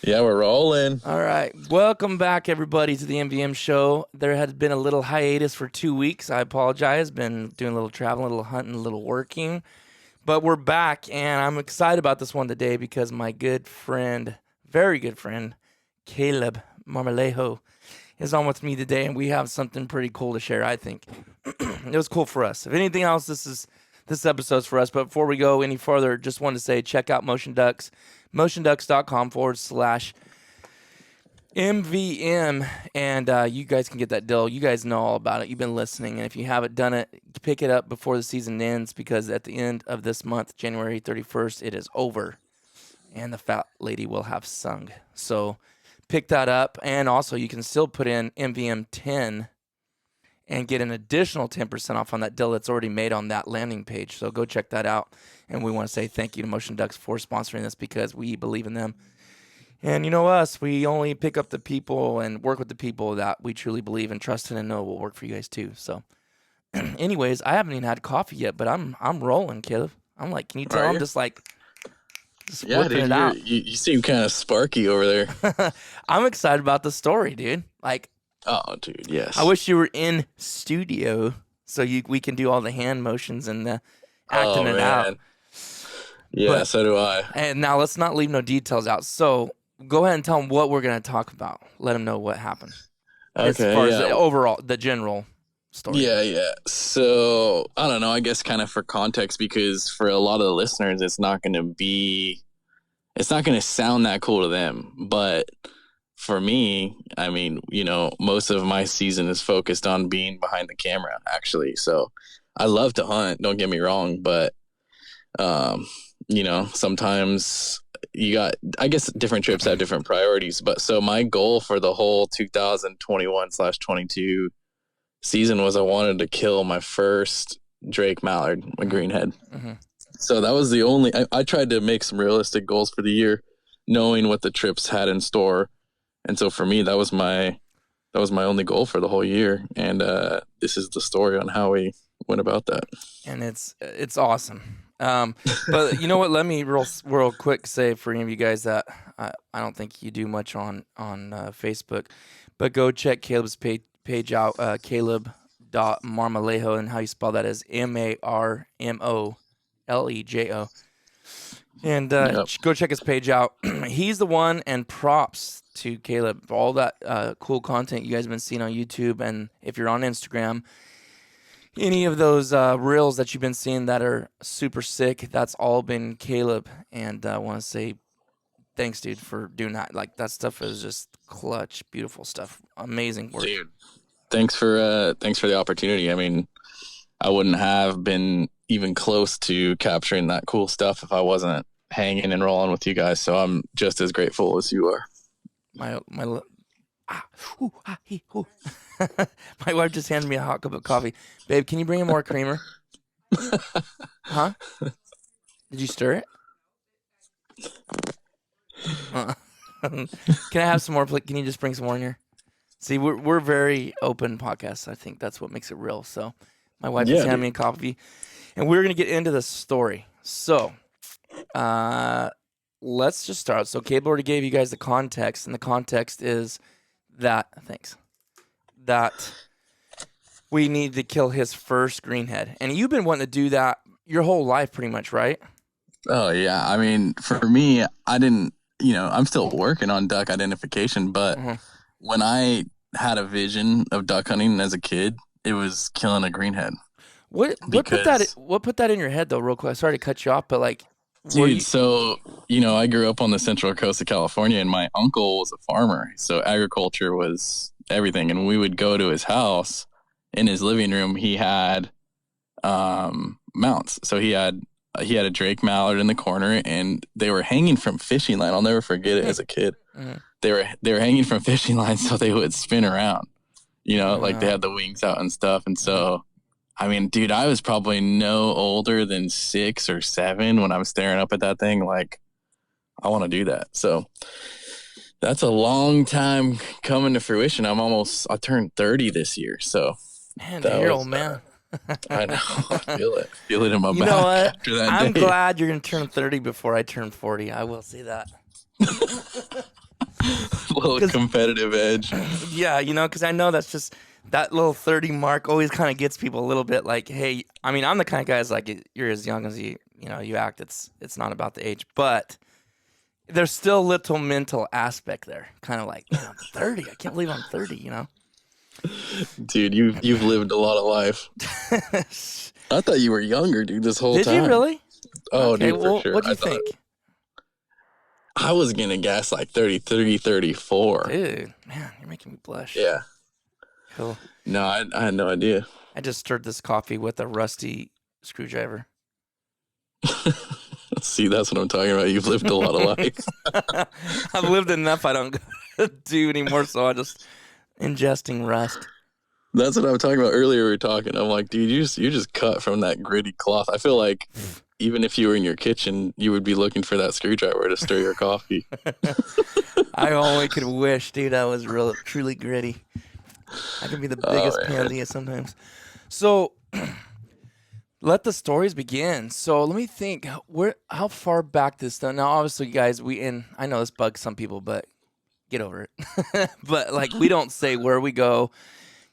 Yeah, we're rolling. All right. Welcome back, everybody, to the MVM Show. There had been a little hiatus for 2 weeks. I apologize. Been doing a little traveling, a little hunting, a little working. But we're back, and I'm excited about this one today because my good friend, very good friend, Caleb Marmolejo is on with me today, and we have something pretty cool to share, I think. It was cool for us. If anything else, this episode's for us. But before we go any further, just wanted to say check out Motion Ducks, motionducks.com/MVM, and you guys can get that deal. You guys know all about it. You've been listening, and if you haven't done it, pick it up before the season ends, because at the end of this month, January 31st, it is over, and the fat lady will have sung. So pick that up, and also you can still put in MVM 10 and get an additional 10% off on that deal that's already made on that landing page. So go check that out, and we want to say thank you to Motion Ducks for sponsoring this because we believe in them. And you know us, we only pick up the people and work with the people that we truly believe and trust in and know will work for you guys too. So anyways, I haven't even had coffee yet, but I'm rolling, Caleb. I'm like, can you tell I'm just Yeah, whipping dude, it out. you seem kind of sparky over there. I'm excited about the story, dude. Like, Oh, dude, yes. I wish you were in studio so we can do all the hand motions and the acting it out. Yeah, But- so do I. And now let's not leave no details out. So go ahead and tell them what we're going to talk about. Let them know what happened. As far as the overall, the general story. Yeah. So, I don't know, I guess kind of for context, because for a lot of the listeners, it's not going to sound that cool to them. But for me, I mean, most of my season is focused on being behind the camera, actually. So I love to hunt, don't get me wrong, but, sometimes I guess different trips have different priorities. But so my goal for the whole 2021/22 season was I wanted to kill my first Drake Mallard, a greenhead. Mm-hmm. So that was the only, I tried to make some realistic goals for the year, knowing what the trips had in store. And so for me, that was my only goal for the whole year. And this is the story on how we went about that. And it's awesome. But you know what? Let me real quick say for any of you guys that I don't think you do much on Facebook, but go check Caleb's page out, caleb.marmolejo, and how you spell that is MARMOLEJO. And go check his page out. He's the one, and props to Caleb for all that cool content you guys have been seeing on YouTube. And if you're on Instagram, any of those reels that you've been seeing that are super sick, that's all been Caleb. And I want to say thanks, dude, for doing that. Like, that stuff is just clutch, beautiful stuff, amazing work. Dude, thanks for the opportunity. I mean, I wouldn't have been even close to capturing that cool stuff if I wasn't hanging and rolling with you guys. So I'm just as grateful as you are. My wife just handed me a hot cup of coffee. Babe, can you bring in more creamer? Huh? Did you stir it? Can I have some more? Can you just bring some more in here? See, we're very open podcast. I think that's what makes it real. So my wife just handed me a coffee, and we're going to get into the story. So let's just start. So Cable already gave you guys the context, and the context is that we need to kill his first greenhead. And you've been wanting to do that your whole life pretty much, right? Oh, yeah. I mean, for me, I didn't, I'm still working on duck identification, but when I had a vision of duck hunting as a kid, it was killing a greenhead. What put that in your head, though, real quick? Sorry to cut you off, but like, dude, so, I grew up on the central coast of California, and my uncle was a farmer. So agriculture was everything. And we would go to his house. In his living room, he had mounts. So he had a Drake Mallard in the corner, and they were hanging from fishing line. I'll never forget it as a kid. Mm-hmm. They were hanging from fishing lines, so they would spin around, like they had the wings out and stuff. And so, I mean, dude, I was probably no older than 6 or 7 when I was staring up at that thing. Like, I want to do that. So that's a long time coming to fruition. I turned 30 this year. So man, you're old man. I know. I feel it. Feel it in my back. You know what? After that I'm day. glad you're going to turn 30 before I turn 40. I will say that. Little competitive edge. Yeah, because I know that's just that little 30 mark always kind of gets people a little bit like, hey, I mean, I'm the kind of guy that's like, you're as young as you act. It's not about the age, but there's still a little mental aspect there. Kind of like, man, I'm 30. I can't believe I'm 30, Dude, you've lived a lot of life. I thought you were younger, dude, this whole time. Did you really? Oh, okay, dude, well, for sure. What do you think? I was going to guess like 33, 34. Dude, man, you're making me blush. Yeah. Cool. No, I had no idea. I just stirred this coffee with a rusty screwdriver. See, that's what I'm talking about. You've lived a lot of life. I've lived enough I don't do anymore, so I'm just ingesting rust. That's what I'm talking about earlier. We were talking. I'm like, dude, you're just cut from that gritty cloth. I feel like even if you were in your kitchen, you would be looking for that screwdriver to stir your coffee. I only could wish, dude, I was truly gritty. I can be the biggest pansy sometimes. So let the stories begin. So let me think. How far back this stuff? Now, obviously, guys, I know this bugs some people, but get over it. But like, we don't say where we go.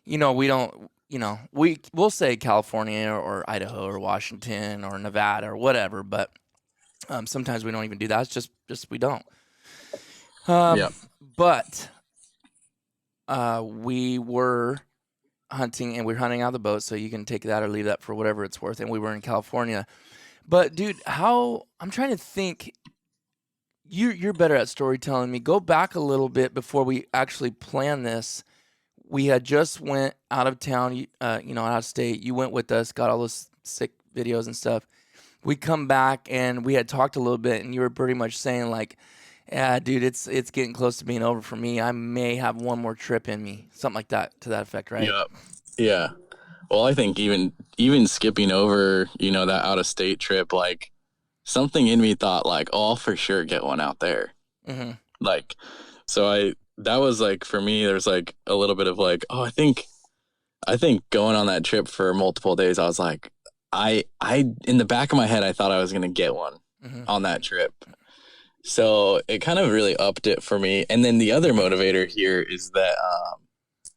We don't. We'll say California or Idaho or Washington or Nevada or whatever. But sometimes we don't even do that. It's just we don't. Yeah. But we were hunting, and we were hunting out of the boat, so you can take that or leave that for whatever it's worth. And we were in California. But dude, I'm trying to think. You're better at storytelling than me. Go back a little bit before we actually planned this. We had just went out of town, out of state. You went with us, got all those sick videos and stuff. We come back and we had talked a little bit, and you were pretty much saying like, yeah, dude, it's getting close to being over for me. I may have one more trip in me, something like that, to that effect, right? Yeah. Well, I think even skipping over, that out of state trip, like something in me thought like, oh, I'll for sure get one out there. Mm-hmm. Like, so that was like, for me, there's like a little bit of like, oh, I think going on that trip for multiple days, I was like, I in the back of my head, I thought I was going to get one on that trip. So it kind of really upped it for me. And then the other motivator here is that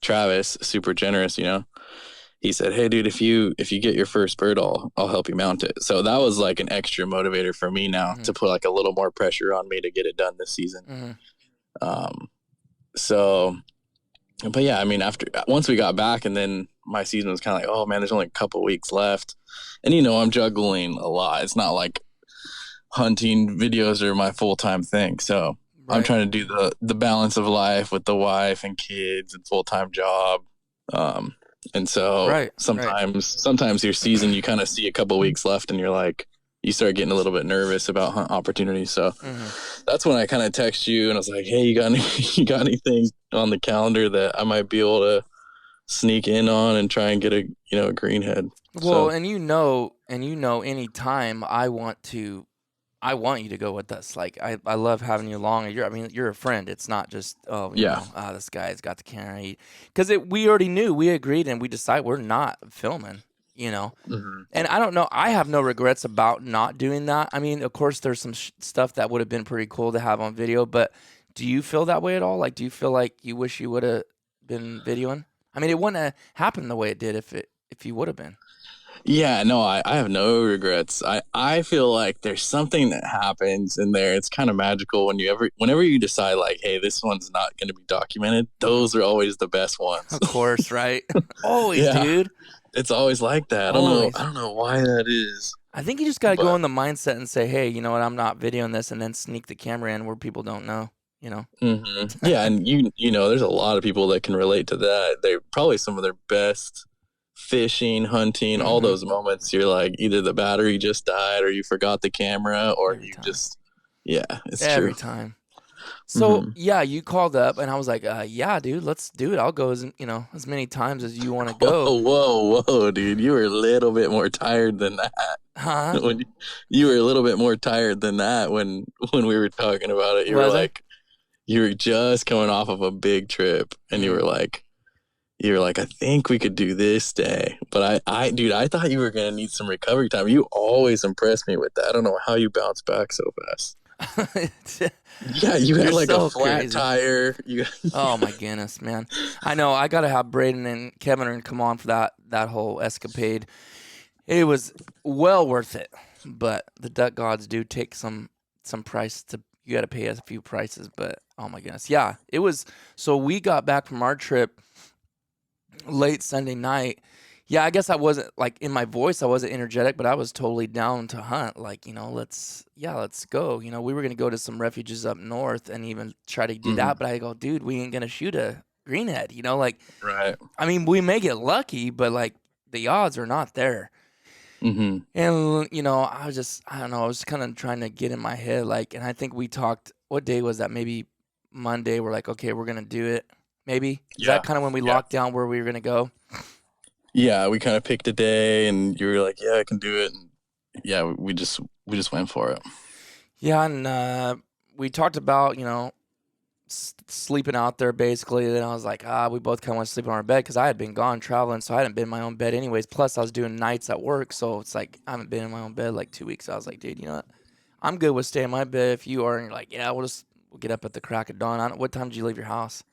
Travis, super generous, he said, hey, dude, if you get your first bird, I'll help you mount it. So that was like an extra motivator for me now to put like a little more pressure on me to get it done this season. So, but yeah, I mean, once we got back, and then my season was kind of like, oh man, there's only a couple weeks left. And, I'm juggling a lot. It's not like hunting videos are my full-time thing. So right. I'm trying to do the balance of life with the wife and kids and full-time job. And so sometimes your season, you kind of see a couple weeks left and you're like, you start getting a little bit nervous about hunt opportunities. So that's when I kind of text you and I was like, hey, you got anything on the calendar that I might be able to sneak in on and try and get a greenhead. Well, and anytime I want you to go with us. Like I love having you along. You're a friend. It's not just this guy's got the camera. Because we already knew, we agreed, and we decided we're not filming. And I don't know. I have no regrets about not doing that. I mean, of course, there's some stuff that would have been pretty cool to have on video. But do you feel that way at all? Like, do you feel like you wish you would have been videoing? I mean, it wouldn't have happened the way it did if you would have been. Yeah, no, I have no regrets. I feel like there's something that happens in there. It's kind of magical whenever you decide like, hey, this one's not going to be documented. Those are always the best ones. Of course, right? Always, dude. It's always like that. I don't know why that is. I think you just got to go in the mindset and say, hey, you know what? I'm not videoing this, and then sneak the camera in where people don't know. Yeah, and there's a lot of people that can relate to that. They're probably some of their best fishing, hunting, all those moments. You're like, either the battery just died, or you forgot the camera, or it's every true. time. So you called up, and I was like, yeah, dude, let's do it. I'll go as many times as you want to go. Whoa, dude, you were a little bit more tired than that. Huh? You were a little bit more tired than that when we were talking about it. You were just coming off of a big trip, and you were like, I think we could do this day. But I thought you were going to need some recovery time. You always impress me with that. I don't know how you bounce back so fast. Yeah, you You're had like a so flat crazy. tire. Oh my goodness, man! I know I gotta have Braden and Kevin come on for that whole escapade. It was well worth it, but the duck gods do take some price to. You got to pay a few prices, but oh my goodness, yeah, it was. So we got back from our trip late Sunday night. Yeah, I guess I wasn't like in my voice, I wasn't energetic, but I was totally down to hunt. Like, let's go. We were gonna go to some refuges up north and even try to do that. But I go, dude, we ain't gonna shoot a greenhead. Like, Right. I mean, we may get lucky, but like the odds are not there. Mm-hmm. And I don't know, I was kind of trying to get in my head, like, and I think we talked. What day was that? Maybe Monday. We're like, okay, we're gonna do it. Maybe is that kind of when we locked down where we were gonna go? Yeah, we kind of picked a day, and you were like, "Yeah, I can do it." And yeah, we just went for it. Yeah, and we talked about sleeping out there basically. Then I was like, we both kind of want to sleep in our bed because I had been gone traveling, so I hadn't been in my own bed anyways. Plus, I was doing nights at work, so it's like I haven't been in my own bed like 2 weeks. I was like, dude, you know what? I'm good with staying in my bed if you are. And you're like, yeah, we'll get up at the crack of dawn. What time did you leave your house?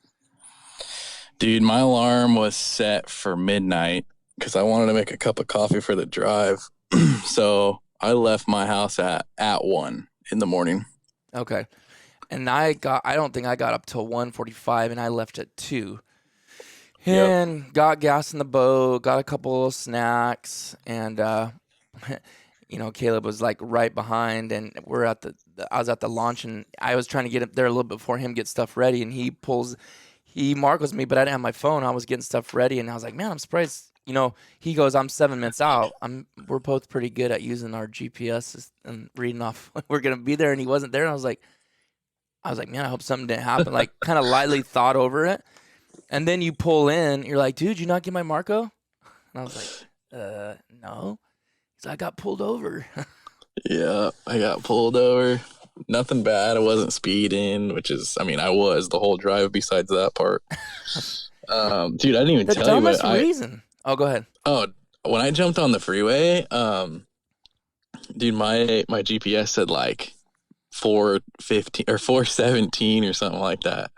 Dude, my alarm was set for midnight because I wanted to make a cup of coffee for the drive. So I left my house at 1 in the morning. Okay. And I don't think I got up till 1:45, and I left at 2. And got gas in the boat, got a couple of snacks, and Caleb was like right behind, and we're at I was at the launch, and I was trying to get up there a little bit before him get stuff ready, and he markles me, but I didn't have my phone. I was getting stuff ready, and I was like, man, I'm surprised. He goes, I'm 7 minutes out. We're both pretty good at using our GPS and reading off we're gonna be there, and he wasn't there. And I was like, man, I hope something didn't happen. Like, kind of lightly thought over it, and then you pull in. You're like, dude, you not get my Marco? And I was like, no. He's like, I got pulled over. Yeah, I got pulled over. Nothing bad. I wasn't speeding, which is, I mean, I was the whole drive besides that part. Dude, I didn't even tell you what reason. Oh, go ahead. Oh, when I jumped on the freeway, dude, my GPS said like 4:15 or 4:17 or something like that.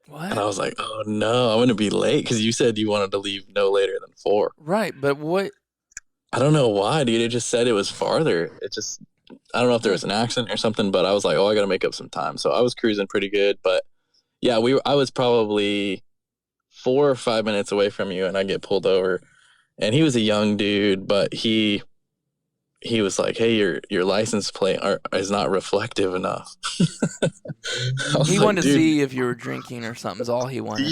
What? And I was like, oh no, I'm gonna be late because you said you wanted to leave no later than 4. Right, but what? I don't know why, dude. It just said it was farther. I don't know if there was an accident or something, but I was like, oh, I gotta make up some time. So I was cruising pretty good, but yeah, I was probably 4 or 5 minutes away from you, and I get pulled over. And he was a young dude, but he was like, "Hey, your license plate is not reflective enough." He wanted to see if you were drinking or something. Is all he wanted.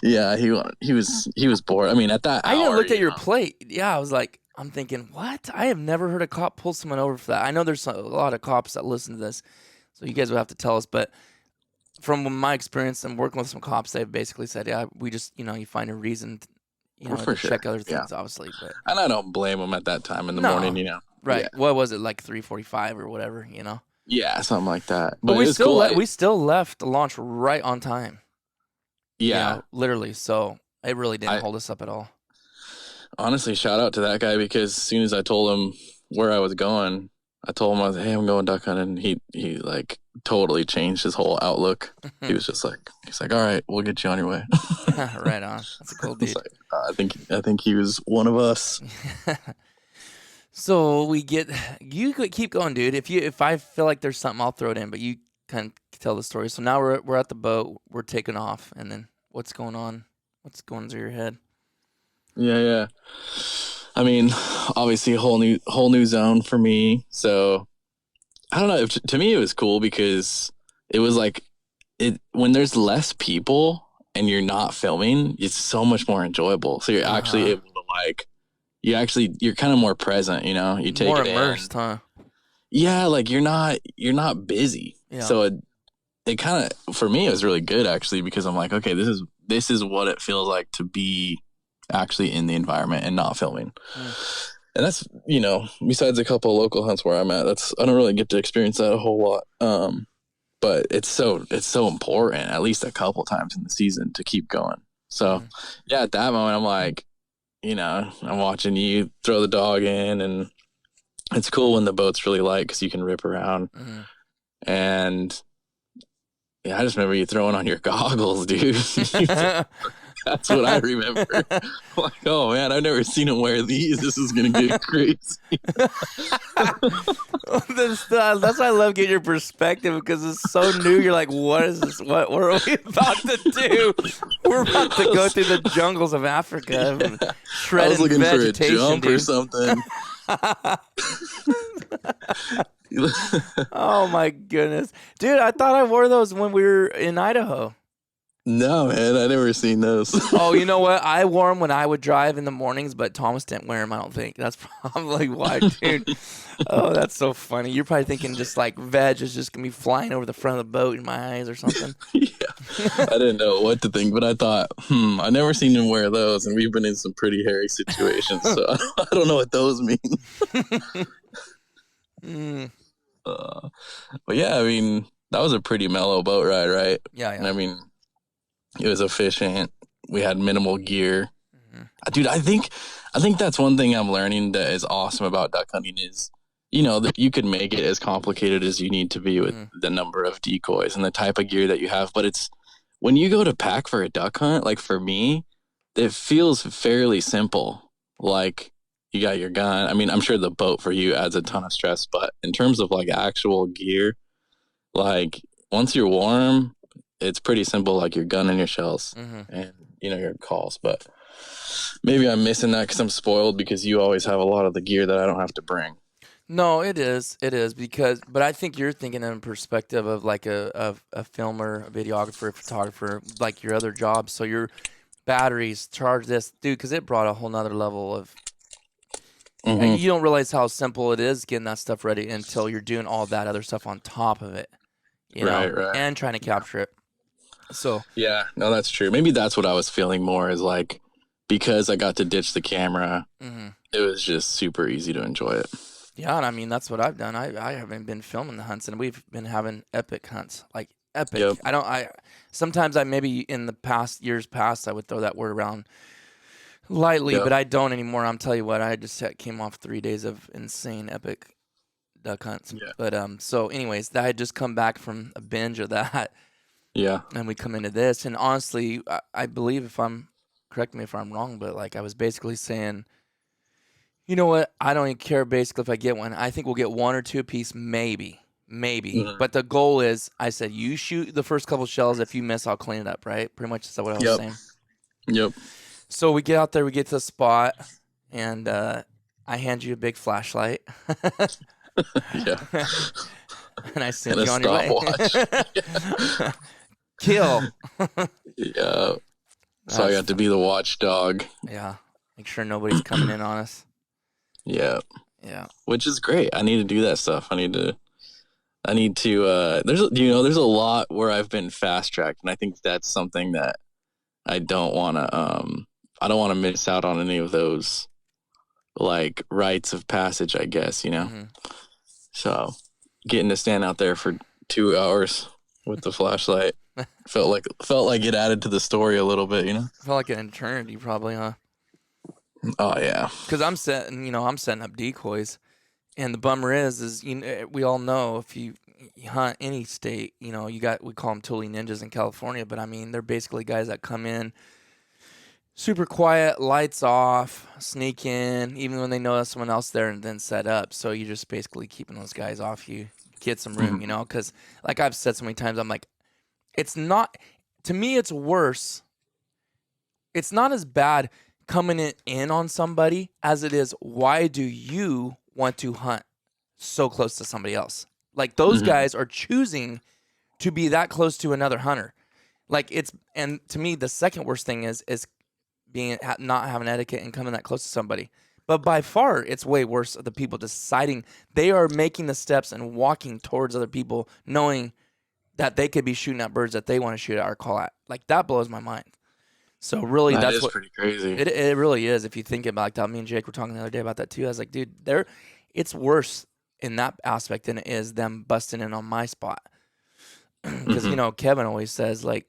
Yeah. He was bored. I mean, at that I hour, even looked at your plate. Yeah, I was like, I'm thinking, what? I have never heard a cop pull someone over for that. I know there's a lot of cops that listen to this, so you guys would have to tell us. But from my experience and working with some cops, they've basically said, yeah, we just you find a reason. To check other things, obviously. But and I don't blame them at that time in the morning, Right. Yeah. What was it, like 3:45 or whatever, Yeah, something like that. But we still left the launch right on time. Yeah. Literally. So it really didn't hold us up at all. Honestly, shout out to that guy, because as soon as I told him where I was going, I told him I was like, hey, I'm going duck hunting. He like totally changed his whole outlook. He was just like, all right, we'll get you on your way. Right on. That's a cool dude. I think he was one of us. So you could keep going, dude. If I feel like there's something, I'll throw it in, but you can tell the story. So now we're at the boat, we're taking off, and then what's going on? What's going through your head? Yeah. I mean, obviously a whole new zone for me. So I don't know. To me, it was cool because it was like when there's less people and you're not filming, it's so much more enjoyable. So you're actually able to you're kind of more present, you take more it immersed, in. Huh? Yeah. Like you're not busy. Yeah. So it kind of, for me, it was really good actually, because I'm like, okay, this is what it feels like to be actually in the environment and not filming. And that's, besides a couple of local hunts where I'm at, I don't really get to experience that a whole lot. But it's so important, at least a couple times in the season, to keep going. So yeah, at that moment, I'm like, I'm watching you throw the dog in, and it's cool when the boat's really light because you can rip around. And yeah, I just remember you throwing on your goggles, dude. That's what I remember. Like, oh man, I've never seen him wear these. This is gonna get crazy. That's why I love getting your perspective, because it's so new. You're like, what is this? What are we about to do? We're about to go through the jungles of Africa, and shredding I was looking vegetation, for a jump dude. or something. Oh my goodness, dude! I thought I wore those when we were in Idaho. No, man, I never seen those. Oh, you know what? I wore them when I would drive in the mornings, but Thomas didn't wear them, I don't think. That's probably why, dude. Oh, that's so funny. You're probably thinking just like veg is just going to be flying over the front of the boat in my eyes or something. Yeah, I didn't know what to think, but I thought, I never seen him wear those, and we've been in some pretty hairy situations, so I don't know what those mean. But yeah, I mean, that was a pretty mellow boat ride, right? Yeah. And I mean, it was efficient. We had minimal gear. Dude, I think that's one thing I'm learning that is awesome about duck hunting is, that you can make it as complicated as you need to be with the number of decoys and the type of gear that you have. But it's when you go to pack for a duck hunt, like for me, it feels fairly simple. Like you got your gun. I mean, I'm sure the boat for you adds a ton of stress, but in terms of like actual gear, like once you're warm, it's pretty simple, like your gun and your shells and, your calls. But maybe I'm missing that because I'm spoiled because you always have a lot of the gear that I don't have to bring. No, it is but I think you're thinking in perspective of like a filmer, a videographer, a photographer, like your other jobs. So your batteries, charge this, dude, because it brought a whole nother level of, and you don't realize how simple it is getting that stuff ready until you're doing all that other stuff on top of it, right. and trying to capture it. So yeah, no, that's true. Maybe that's what I was feeling more is like, because I got to ditch the camera, it was just super easy to enjoy it. Yeah, and I mean, that's what I've done. I haven't been filming the hunts, and we've been having epic hunts, like epic. Yep. Sometimes maybe in the years past, I would throw that word around lightly, but I don't anymore. I'm telling you what, I just came off 3 days of insane epic duck hunts. Yeah. But so anyways, I had just come back from a binge of that. Yeah. And we come into this, and honestly, I believe correct me if I'm wrong, but like I was basically saying, you know what? I don't even care basically if I get one. I think we'll get one or two apiece, maybe. But the goal is, I said, you shoot the first couple shells. If you miss, I'll clean it up, right? Pretty much that's what I was saying. Yep. So we get out there, we get to the spot, and I hand you a big flashlight. Yeah. And I send you on your way. Kill. Yeah. So I got to be the watchdog. Yeah. Make sure nobody's coming in on us. Yeah. Yeah. Which is great. I need to do that stuff. I need to there's a lot where I've been fast tracked, and I think that's something that I don't want to miss out on any of those like rites of passage, I guess, So getting to stand out there for 2 hours with the flashlight felt like it added to the story a little bit, Felt like an eternity, probably, huh? Oh yeah. Because I'm setting up decoys, and the bummer is we all know if you hunt any state, we call them toolie ninjas in California, but I mean they're basically guys that come in super quiet, lights off, sneak in, even when they know there's someone else there, and then set up. So you're just basically keeping those guys off you, get some room, because like I've said so many times, I'm like, it's not, to me, it's worse. It's not as bad coming in on somebody as it is, why do you want to hunt so close to somebody else? Like those guys are choosing to be that close to another hunter. Like and to me, the second worst thing is being not having etiquette and coming that close to somebody. But by far, it's way worse of the people deciding they are making the steps and walking towards other people, knowing that they could be shooting at birds that they want to shoot at or call at. Like that blows my mind. So really, that's pretty crazy. It really is. If you think about like that, me and Jake were talking the other day about that too. I was like, dude, it's worse in that aspect than it is them busting in on my spot. Because Kevin always says like,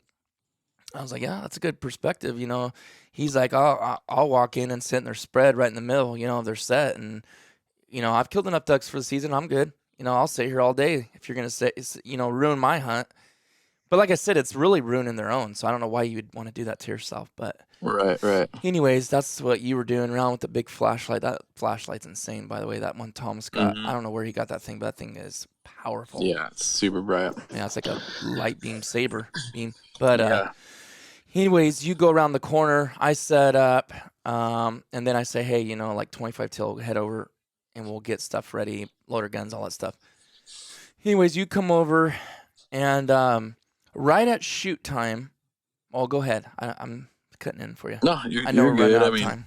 I was like, yeah, that's a good perspective. He's like, I'll walk in and sit in their spread right in the middle. They're set, and I've killed enough ducks for the season. I'm good. I'll sit here all day if you're going to say, ruin my hunt. But like I said, it's really ruining their own. So I don't know why you would want to do that to yourself. But Right. anyways, that's what you were doing around with the big flashlight. That flashlight's insane, by the way. That one Thomas got. I don't know where he got that thing, but that thing is powerful. Yeah, it's super bright. Yeah, it's like a light beam saber beam. But anyways, you go around the corner. I set up, and then I say, hey, like 25 till, head over, and we'll get stuff ready, load our guns, all that stuff. Anyways, you come over, and right at shoot time. Well, go ahead. I'm cutting in for you. No, I know you're we're good. running out of time.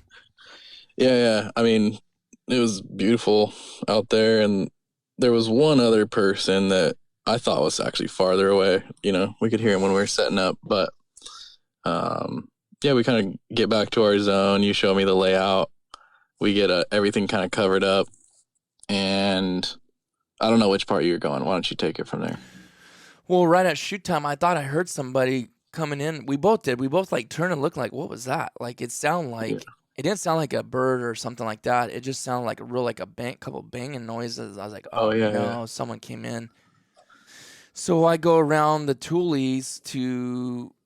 Yeah. I mean, it was beautiful out there, and there was one other person that I thought was actually farther away. We could hear him when we were setting up, but we kind of get back to our zone. You show me the layout. We get everything kind of covered up, and I don't know which part you're going. Why don't you take it from there? Well, right at shoot time, I thought I heard somebody coming in. We both did. We both like turned and looked like, what was that? Like it sounded like it didn't sound like a bird or something like that. It just sounded like a couple banging noises. I was like, someone came in. So I go around the toolies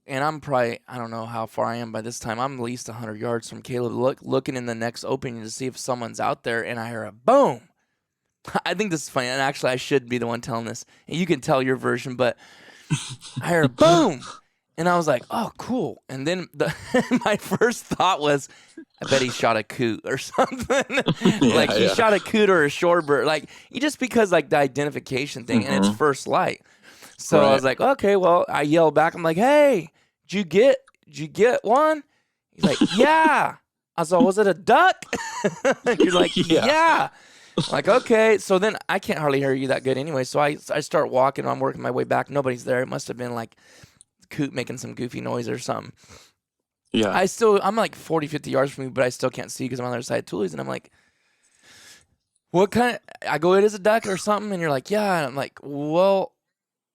and I'm probably, I don't know how far I am by this time. I'm at least 100 yards from Caleb, looking in the next opening to see if someone's out there, and I hear a boom. I think this is funny, and actually I should be the one telling this. And you can tell your version, but I heard a boom. And I was like, oh, cool. And then my first thought was, I bet he shot a coot or something. He shot a coot or a shorebird. Like, just because, like, the identification thing, and it's first light. So I was like, okay, well, I yell back. I'm like, hey, did you get one? He's like, yeah. I was like, was it a duck? You're like, yeah. I'm like, okay. So then I can't hardly hear you that good anyway. So I start walking. I'm working my way back. Nobody's there. It must have been like coot making some goofy noise or something. Yeah. I'm like 40, 50 yards from you, but I still can't see because I'm on the other side of Toolies. And I'm like, what kind of, I go, it is a duck or something. And you're like, yeah. And I'm like, well,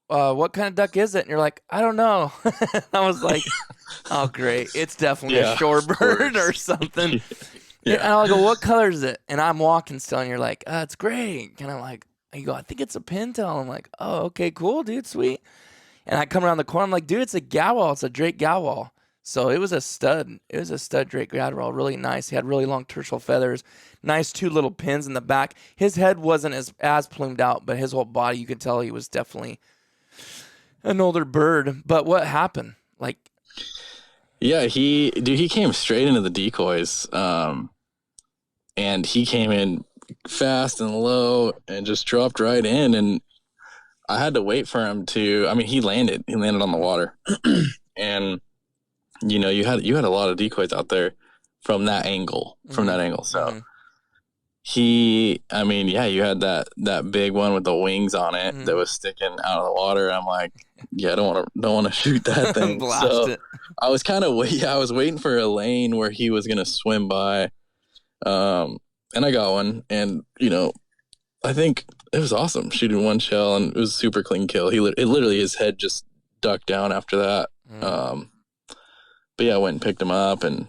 what kind of duck is it? And you're like, I don't know. I was like, oh, great. It's definitely a shorebird or something. Yeah. And I go, what color is it? And I'm walking still, and you're like, it's gray. And I'm like, you go, I think it's a pintail. I'm like, oh, okay, cool, dude, sweet. And I come around the corner, I'm like, dude, it's a Gowal. It's a Drake Gowal. So it was a stud. It was a stud Drake Gowal, really nice. He had really long tertial feathers, nice 2 little pins in the back. His head wasn't as plumed out, but his whole body, you could tell he was definitely an older bird. But what happened? Like, yeah, he came straight into the decoys, and he came in fast and low and just dropped right in, and I had to wait for him to. I mean, he landed on the water, and you had a lot of decoys out there from that angle, So you had that big one with the wings on it that was sticking out of the water. I'm like, yeah, I don't want to shoot that thing. Blast it. I was I was waiting for a lane where he was gonna swim by, and I got one, and I think it was awesome shooting one shell, and it was a super clean kill. Literally his head just ducked down after that. But yeah, I went and picked him up, and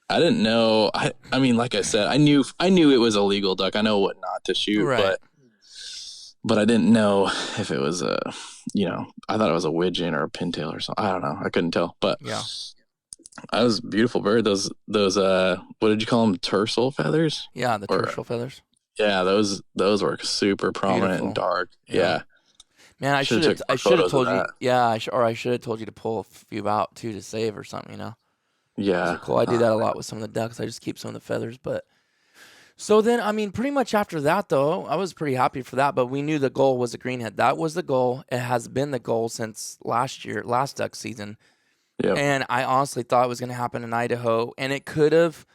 I didn't know. I mean, like I said, I knew it was a legal duck. I know what not to shoot, right. but I didn't know if it was I thought it was a widgeon or a pintail or something. I don't know. I couldn't tell, but yeah, that was a beautiful bird. Those what did you call them? Tertial feathers? Yeah, the tertial feathers. Yeah, those were super prominent and dark. Yeah. Man, I should have told you. Yeah, I should have told you to pull a few out too to save or something. Yeah, cool. I do that a lot with some of the ducks. I just keep some of the feathers. But so then, I mean, pretty much after that, though, I was pretty happy for that. But we knew the goal was a greenhead. That was the goal. It has been the goal since last duck season. Yep. And I honestly thought it was going to happen in Idaho, and it could have.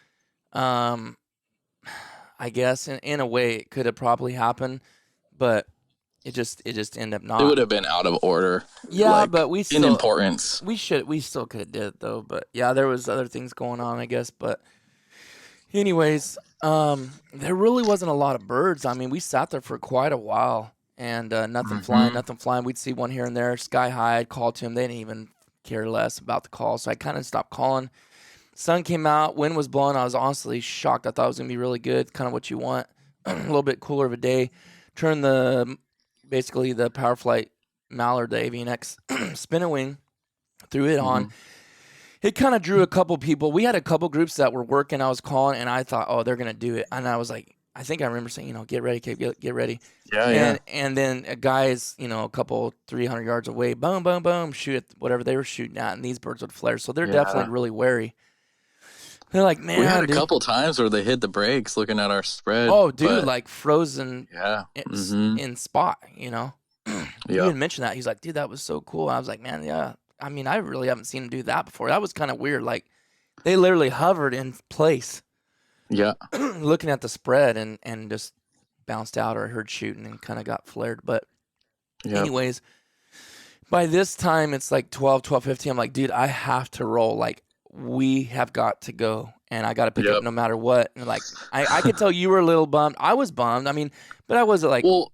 I guess in a way it could have probably happened, but it just ended up not. It would have been out of order. Yeah, but we still, in importance. We still could have did it though. But yeah, there was other things going on, I guess. But anyways, there really wasn't a lot of birds. I mean, we sat there for quite a while, and nothing flying. We'd see one here and there, sky high. I'd call to them. They didn't even care less about the call, so I kind of stopped calling. Sun came out, wind was blowing. I was honestly shocked. I thought it was going to be really good, kind of what you want. A little bit cooler of a day. turn basically the Power Flight Mallard, the AVNX, spin a wing, threw it on. It kind of drew a couple people. We had a couple groups that were working. I was calling, and I thought, oh, they're going to do it. And I was like, I think I remember saying, get ready, Kate, get ready. Yeah, and then a guy's, a couple 300 yards away, boom, boom, boom, shoot at whatever they were shooting at, and these birds would flare. So they're definitely really wary. They're like, man, we had a couple times where they hit the brakes looking at our spread. Oh, dude, like frozen in spot, Yeah. He even mentioned that. He's like, dude, that was so cool. I was like, man, yeah. I mean, I really haven't seen him do that before. That was kind of weird. Like, they literally hovered in place. Yeah. Looking at the spread and just bounced out, or I heard shooting and kind of got flared. But anyways, by this time, it's like 12:50. I'm like, dude, I have to roll. Like, we have got to go, and I got to pick up no matter what. And like, I could tell you were a little bummed. I was bummed. I mean, but I wasn't like, well,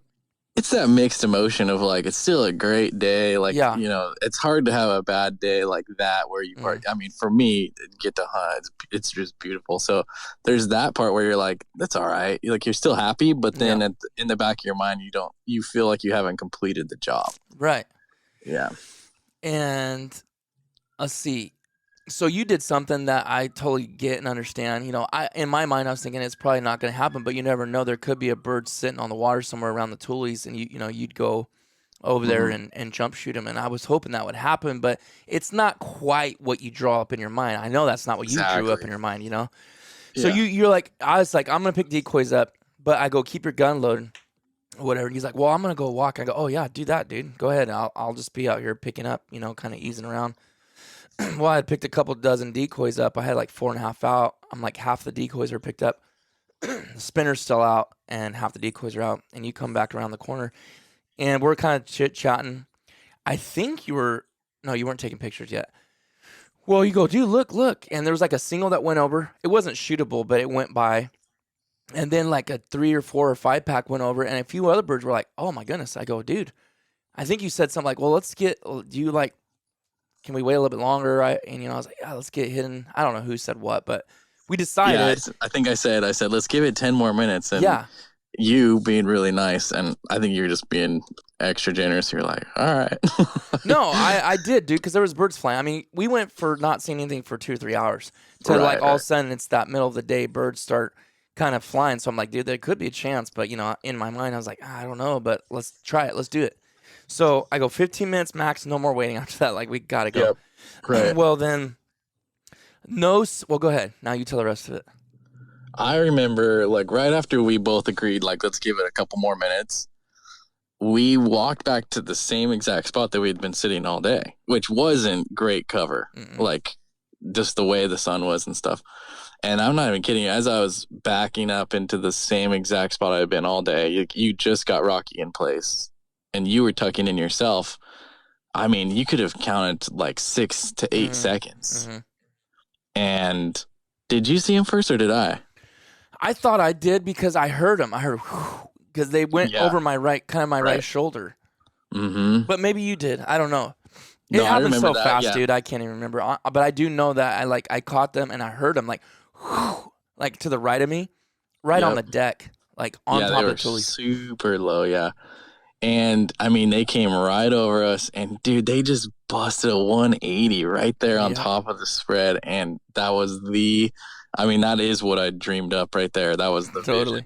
it's that mixed emotion of like, it's still a great day. Like, it's hard to have a bad day like that where you I mean, for me, get to hunt, it's just beautiful. So there's that part where you're like, that's all right. Like, you're still happy, but then in the back of your mind, you feel like you haven't completed the job. Right. Yeah. And let's see. So you did something that I totally get and understand. In my mind, I was thinking it's probably not going to happen, but you never know. There could be a bird sitting on the water somewhere around the tulies, and you'd go over there and jump shoot him. And I was hoping that would happen, but it's not quite what you draw up in your mind. I know that's not what you drew up in your mind. So you're like, I was like, I'm going to pick decoys up, but I go, keep your gun loaded, or whatever. And he's like, well, I'm going to go walk. I go, oh yeah, do that, dude. Go ahead. I'll just be out here picking up, kind of easing around. Well, I had picked a couple dozen decoys up. I had like 4.5 out. I'm like, half the decoys are picked up. The spinner's still out, and half the decoys are out. And you come back around the corner, and we're kind of chit-chatting. I think you weren't taking pictures yet. Well, you go, dude, look. And there was like a single that went over. It wasn't shootable, but it went by. And then like a 3 or 4 or 5 pack went over, and a few other birds were like, oh my goodness. I go, dude, I think you said something like, well, can we wait a little bit longer? I was like, yeah, let's get hidden. I don't know who said what, but we decided. Yeah, I think I said, let's give it 10 more minutes. And you being really nice, and I think you're just being extra generous. You're like, all right. No, I did, dude, because there was birds flying. I mean, we went for not seeing anything for 2 or 3 hours to all of a sudden it's that middle of the day, birds start kind of flying. So I'm like, dude, there could be a chance. But, in my mind, I was like, I don't know, but let's try it. Let's do it. So I go 15 minutes max, no more waiting after that. Like, we got to go. Yep. Right. Well, then, well, go ahead. Now you tell the rest of it. I remember, like, right after we both agreed, like, let's give it a couple more minutes, we walked back to the same exact spot that we had been sitting all day, which wasn't great cover, like, just the way the sun was and stuff. And I'm not even kidding you. As I was backing up into the same exact spot I had been all day, you just got Rocky in place. And you were tucking in yourself. I mean, you could have counted like 6 to 8 seconds. And did you see him first, or did I? I thought I did because I heard him. I heard because they went over my right shoulder. But maybe you did. I don't know. It happened so fast, dude. I can't even remember. But I do know that I caught them and I heard them like to the right of me, on the deck, like on top of the tulies. Super low, yeah. And I mean, they came right over us, and dude, they just busted a 180 right there on top of the spread. And that was that is what I dreamed up right there. That was the vision.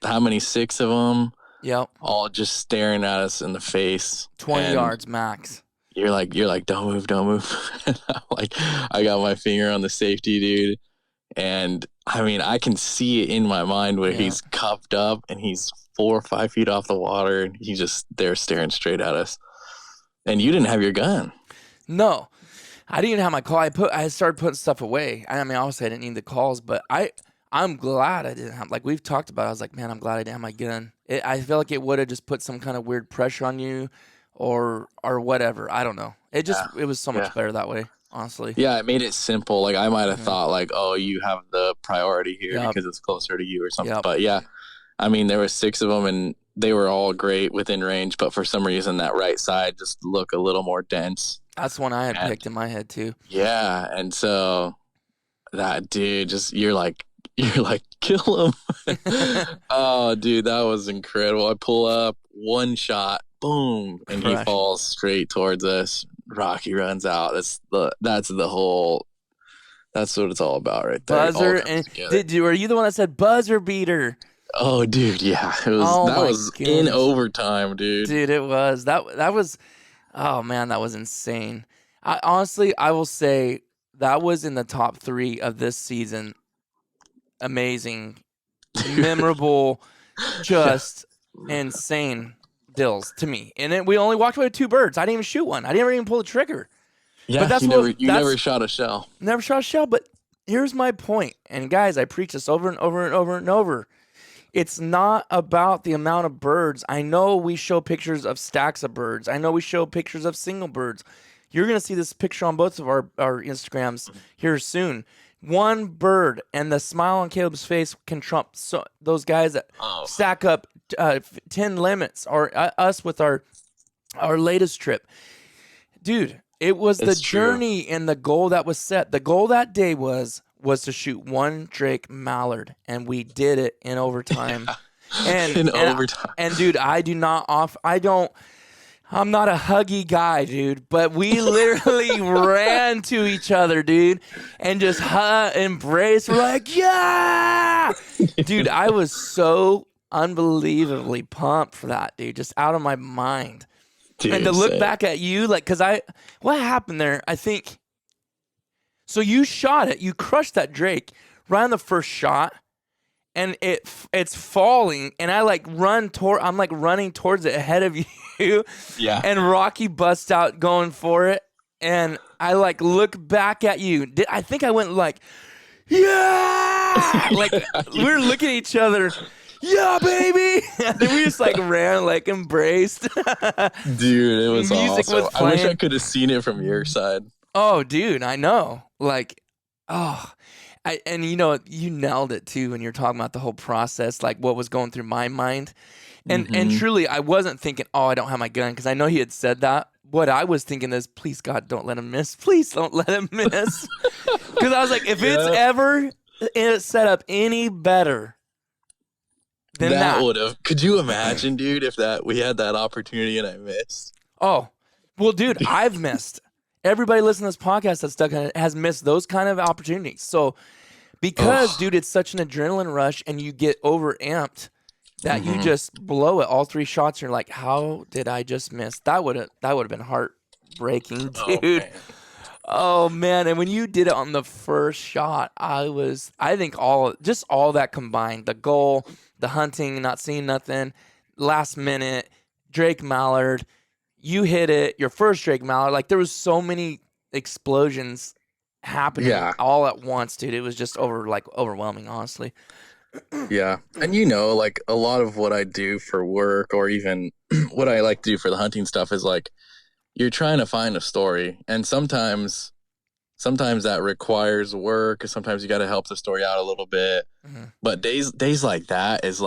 How many? 6 of them? Yep. All just staring at us in the face. 20 yards max. You're like, don't move. And I'm like, I got my finger on the safety, dude. And I mean, I can see it in my mind where he's cuffed up and he's 4 or 5 feet off the water, and he's just there staring straight at us. And you didn't have your gun. No, I didn't even have my call. I started putting stuff away. I mean, obviously I didn't need the calls, but I'm glad I didn't have. Like we've talked about, I was like, man, I'm glad I didn't have my gun. I feel like it would have just put some kind of weird pressure on you, or whatever. I don't know. It was so much better that way. Honestly. Yeah, it made it simple. Like I might have thought like, oh, you have the priority here because it's closer to you or something. But yeah, I mean, there were 6 of them and they were all great within range, but for some reason that right side just looked a little more dense. That's one I had picked in my head too. Yeah, and so that dude you're like, you're like, kill him. Oh, dude, that was incredible. I pull up, one shot, boom, and he falls straight towards us. Rocky runs out. That's what it's all about right there. Buzzer. And were you the one that said buzzer beater? Oh, dude, yeah. That was in overtime, dude. Dude, it was. That was, oh man, that was insane. Honestly, I will say that was in the top 3 of this season. Amazing, memorable, just insane dills to me. And we only walked away with 2 birds. I didn't even shoot one. I didn't even pull the trigger. Yeah, but you never shot a shell. Never shot a shell. But here's my point. And guys, I preach this over and over and over and over. It's not about the amount of birds. I know we show pictures of stacks of birds. I know we show pictures of single birds. You're going to see this picture on both of our Instagrams here soon. One bird, and the smile on Caleb's face can trump those guys that stack up 10 limits, or us with our latest trip. Dude, it was the journey and the goal that was set. The goal that day was to shoot 1 Drake Mallard, and we did it in overtime. And overtime. And dude, I'm not a huggy guy, dude, but we literally ran to each other, dude, and just embraced. We're like, yeah! Dude, I was so unbelievably pumped for that, dude, just out of my mind. Dude, and to look back at you, like, what happened there, I think, so you shot it, you crushed that Drake right on the first shot, and it's falling, and I'm running towards it ahead of you. Yeah. And Rocky busts out going for it, and I look back at you. I think I went yeah! We were looking at each other. Yeah, baby! And then we just ran, embraced. Dude, it was music awesome. was playing. I wish I could have seen it from your side. Oh, dude, I know. And you nailed it too when you're talking about the whole process, what was going through my mind. And truly, I wasn't thinking, oh, I don't have my gun, because I know he had said that. What I was thinking is, please, God, don't let him miss. Please don't let him miss. Because I was like, if it's ever set up any better than that would have. Could you imagine, dude, if we had that opportunity and I missed? Oh, well, dude, I've missed. Everybody listening to this podcast that's stuck on it has missed those kind of opportunities. So, because, dude, it's such an adrenaline rush and you get overamped that you just blow it. All 3 shots, you're like, how did I just miss? That would have been heartbreaking, dude. Oh, man. And when you did it on the first shot, I think all that combined, the goal, the hunting, not seeing nothing, last minute, Drake Mallard, you hit it, your first Drake Mallard. There was so many explosions happening all at once, dude. It was just overwhelming, honestly. Yeah. And a lot of what I do for work, or even what I like to do for the hunting stuff, is you're trying to find a story. And sometimes that requires work, or sometimes you got to help the story out a little bit. But days like that is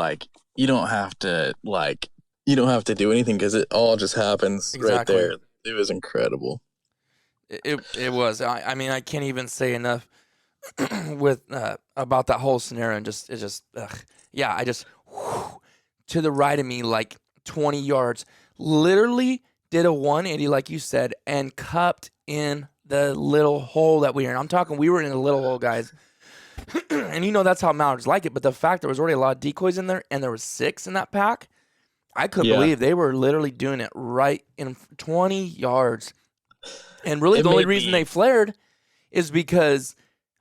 you don't have to do anything, because it all just happens right there. It was incredible. It was. I mean, I can't even say enough with about that whole scenario. And I just to the right of me, 20 yards, literally did a 180, like you said, and cupped in the little hole that we were in. I'm talking, we were in a little hole, guys. And that's how Mallards like it. But the fact there was already a lot of decoys in there, and there was 6 in that pack, I couldn't believe they were literally doing it right in 20 yards. And really, the only reason they flared is because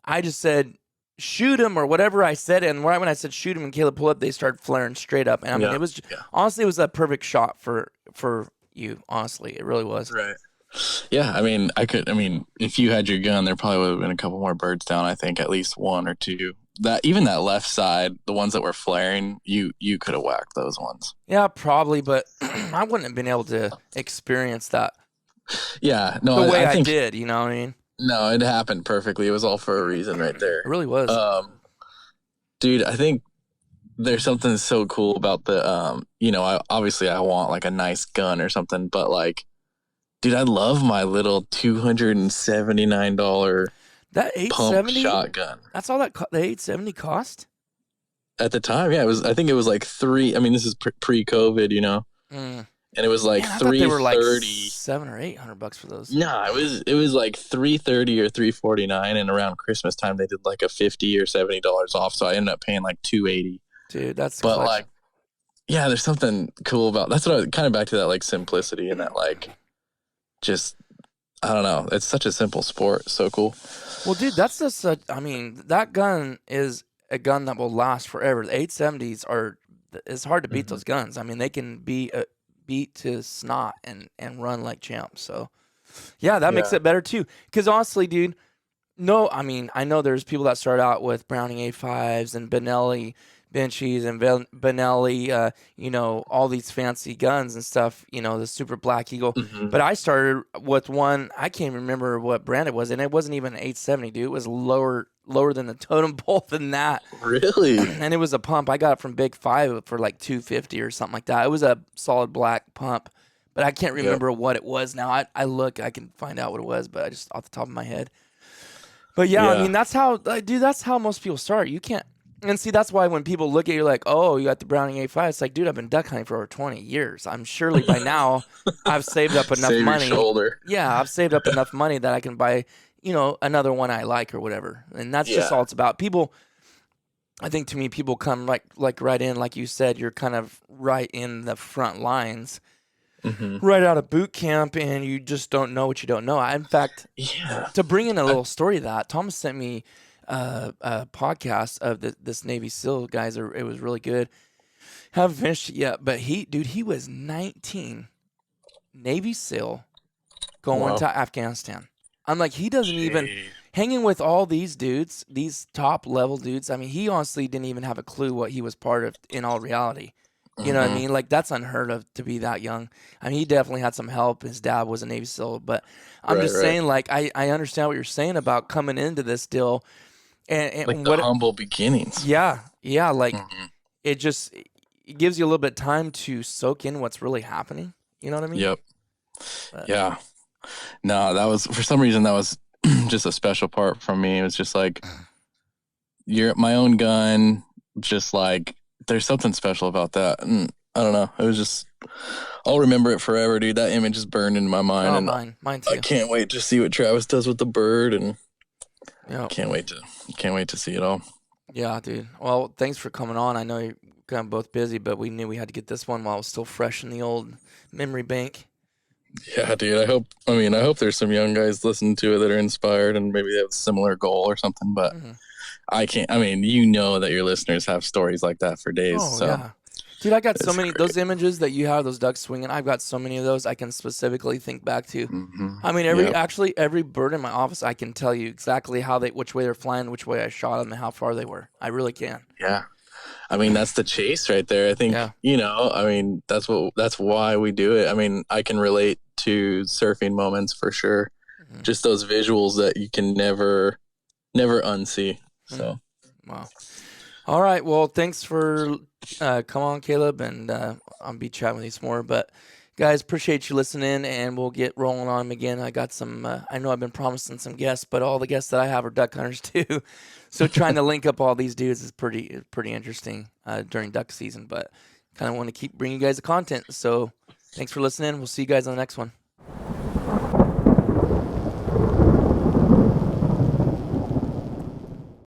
I just said, shoot him, or whatever I said. And right when I said shoot him and Caleb pulled up, they started flaring straight up. And I mean, it was honestly, it was a perfect shot for you. Honestly, it really was. Right. Yeah. I mean, if you had your gun, there probably would have been a couple more birds down. I think at least 1 or 2. Even that left side, the ones that were flaring, you could have whacked those ones. Yeah, probably, but I wouldn't have been able to experience that. Yeah, no, the way I did. You know what I mean? No, it happened perfectly. It was all for a reason, right there. It really was. Dude, I think there's something so cool about the I want a nice gun or something, but dude, I love my little $279 That pump 870, shotgun. that's all that the 870 cost? At the time, yeah, it was. I think it was like three. I mean, this is pre-COVID, you know, Mm. and it was like Man, I thought they were like 330. $700 or $800 for those. No, it was like 330 or 349, and around Christmas time they did like a $50 or $70 off. So I ended up paying like 280. Dude, that's But clutch. like, yeah, there's something cool about that's what I kind of back to that like simplicity and that like just I don't know. It's such a simple sport. So cool. Well, dude, that's just I mean, that gun is a gun that will last forever. The 870s are, it's hard to beat those guns. I mean, they can be beat to snot and run like champs. So, yeah, that makes it better too. Because honestly, dude, no, I mean, I know there's people that start out with Browning A5s and Benelli Benchies and Benelli, you know, all these fancy guns and stuff, you know, the Super Black Eagle. But I started with one, I can't remember what brand it was, and it wasn't even an 870, dude. It was lower than the totem pole than that. Really? And it was a pump. I got it from Big Five for like $250 or something like that. It was a solid black pump, but I can't remember what it was now. I can find out what it was, but I just off the top of my head. But yeah, I mean, that's how, dude, that's how most people start. You can't, and see, that's why when people look at you like, oh, you got the Browning A5, it's like, dude, I've been duck hunting for over 20 years. I'm surely by now I've saved up enough money. Your shoulder. Yeah, I've saved up enough money that I can buy, you know, another one I like or whatever. And that's just all it's about. People, I think to me, people come like right in, like you said, you're kind of right in the front lines. Right out of boot camp, and you just don't know what you don't know. In fact, to bring in a little story of that, Thomas sent me a podcast of this Navy SEAL guys. It was really good. Haven't finished it yet, but he was 19, Navy SEAL, going to Afghanistan. I'm like, he doesn't even hanging with all these dudes, these top level dudes. I mean, he honestly didn't even have a clue what he was part of in all reality. You know what I mean? Like, that's unheard of to be that young. I mean, he definitely had some help. His dad was a Navy SEAL. But I'm just saying, like, I understand what you're saying about coming into this deal. And like the humble beginnings. Yeah. Like, it just it gives you a little bit of time to soak in what's really happening. You know what I mean? Yep. Yeah. No, that was, for some reason, that was just a special part from me. It was just like, you're my own gun, just like, there's something special about that. And I don't know. It was just, I'll remember it forever, dude. That image is burned into my mind. Oh, mine too. I can't wait to see what Travis does with the bird, and can't wait to see it all. Yeah, dude. Well, thanks for coming on. I know you're kind of both busy, but we knew we had to get this one while it was still fresh in the old memory bank. Yeah, dude. I hope there's some young guys listening to it that are inspired and maybe they have a similar goal or something, but you know that your listeners have stories like that for days. Oh, yeah. Dude, I got so many, those images that you have, those ducks swinging, I've got so many of those I can specifically think back to. I mean, every bird in my office, I can tell you exactly which way they're flying, which way I shot them, and how far they were. I really can. Yeah. I mean, that's the chase right there. I think, I mean, that's why we do it. I mean, I can relate to surfing moments for sure. Just those visuals that you can never unsee. So, wow. All right. Well, thanks for come on, Caleb, and I'll be chatting with you some more. But guys, appreciate you listening, and we'll get rolling on them again. I got some. I know I've been promising some guests, but all the guests that I have are duck hunters too. So trying to link up all these dudes is pretty interesting during duck season. But kind of want to keep bringing you guys the content. So thanks for listening. We'll see you guys on the next one.